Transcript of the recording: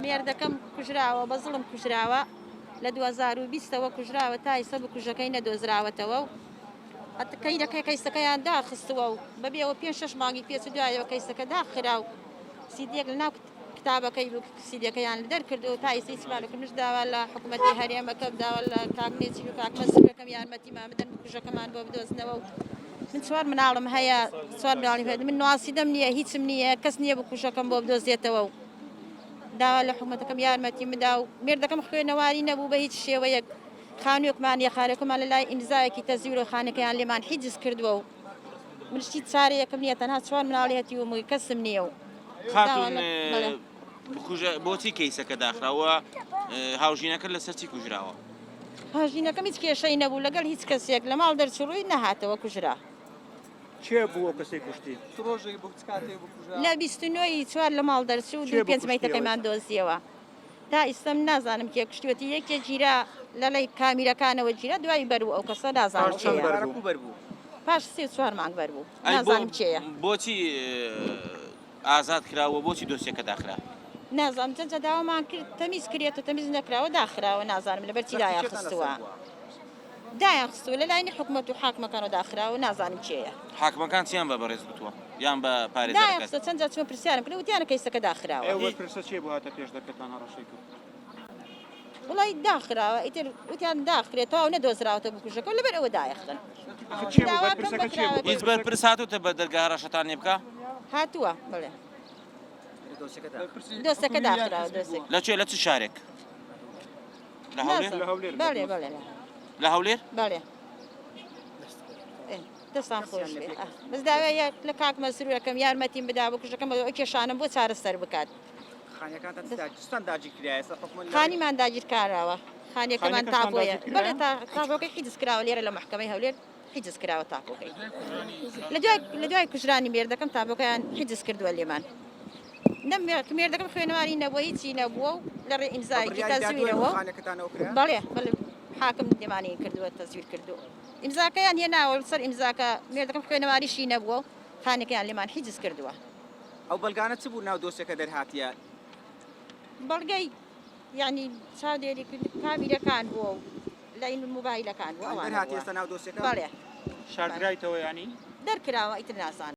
مێردەکەم کوژراوە بە زڵم کوژراوە لە 2020ەوە کوژراوە تا ئێستا بکوژەکەی نەدۆزراوەتەوە و کەیدەکەی کەیسەکەیان داخستووە و بەبێەوە 5-6 مانگی پێچ دوایەوە کەیسەکە داخرا و سیدێک لە ناو کتابەکەی سیدەکەیان لە دەرکردو تا ئێستا سوالەکردنش داوا لە حکوومەتی هەرێمەکە داوا لە کاگنێتی و کاکمەسوورەکەم یارمەتیمان بدەن بکوژەکەمان بۆ بدۆزنەوە و من 4 مناڵم هەیە 4 مناڵی هەیە من نواسی دەم نییە هیچم نییە کەس نییە بکوژەکەم بۆ بدۆزێتەوە و داوا لە حکوومەتەکەم یارمەتی مدا و مێردەکەم خوێنەواری نەبوو بە هیچ شێوەیەک خانوویەکمان یەخارێکمان لە لای ئیمزایەکی تەزیورە خانەکەیان لێمان حیجز کردووە و منشتی چارەیەکم نییە تەنها 4 مناڵی هەتیومەوەی کەسم نییە و خاتون بۆچی کەیسەکە داخراوە هاوژینەکە لەسەر چی کوژراوە؟ هاوژینەکەم هیچ کێشەی نەبوو لەگەڵ هیچ کەسێک لە ماڵ دەرچڕووی نەهاتەوە کوژرا چێ بووە کەسێک کوشتی لە 29 4 لە ماڵ دەرچوو و 5 مەیتەکەیمان دۆزیەوە تا ئیستەم نازانم کێ کوشتوەتی یەکێ گیرا لە لای کامیرەکانەوە گیرا دوای بەربوو ئەو کەسە نازانم پاش 3-4 مانگ بەربوو نازانم چێیە بۆچی ئازاد کراوە بۆچی دۆسیەکە داخرا نازانم جەنجە داوامان کرد تەمیز کرێتە تەمیز نەکراوە داخراوە نازانم لەبەرچی دایانخستووە دایانخستووە لە لایەنی حکوومەت و حاکمەکانەوە داخراوە نازانم چێیە حاکمەکان چیان بە بەڕێز بتووە یان بە پارێزەکە دایانخستە چەند جار چوە پرسیارم کرد وتیانە کەیسەکە داخراوە پرسە چێ بوو هاتە پێش دەکەتان هەڕەشەی کرد وڵی داخراوە ئیتر وتیان داخرێتەوە نەدۆزراوەتە بکوژەکە و لەبەر ئەوە دایەختن هیچ بەرپرس هاتووتە بە دەرگا هەڕەشەتان لێ بکە هاتووە بڵێ دۆستەکە داخراوە لەکوێ لە چ شارێک لە هەولێر بەڵێ بەڵێ لە هەولێر بەڵێ دەستان خۆش بەس داوایە لە کاک مەسروورەکەم یارمەتیم بدا بکوژەکەم ئەو کێشانم بۆ چارەسەر بکات خانیمان داگیرکاراوە خانیەکەمان تاپۆیە بەڵێ تاپۆکەی حیجز کراوە لێرە لە محکەمەی هەولێر حیجز کراوە تاپۆکەی لە دوای کوژرانی مێردەکەم تاپۆکەیان حیجز کردووە لێمان مێردەکەم خوێنەواری نەبووە هیچی نەبووە و لە ڕێ ئیمزایەکی تەزویرەوە بەڵێ حاکم دێمانی کردووە تەزویر کردو ئیمزاکەیان هێناوە سەر ئیمزاکە مێردەکەم خوێنەواریشی نەبووە و خانەکەیان لێمان حیجز کردووە ئەو بەڵگانە چ بوو ناو دۆستەکە دەرهاتیە بەڵگەی یعنی چاودێری کامیرەکان بووە و لای موبایلەکان بوو دەرهاتی ئێستا ناو دۆستەکە بەڵێ شاردرایتەوە ینی دەرکراوە ئیتر نازانم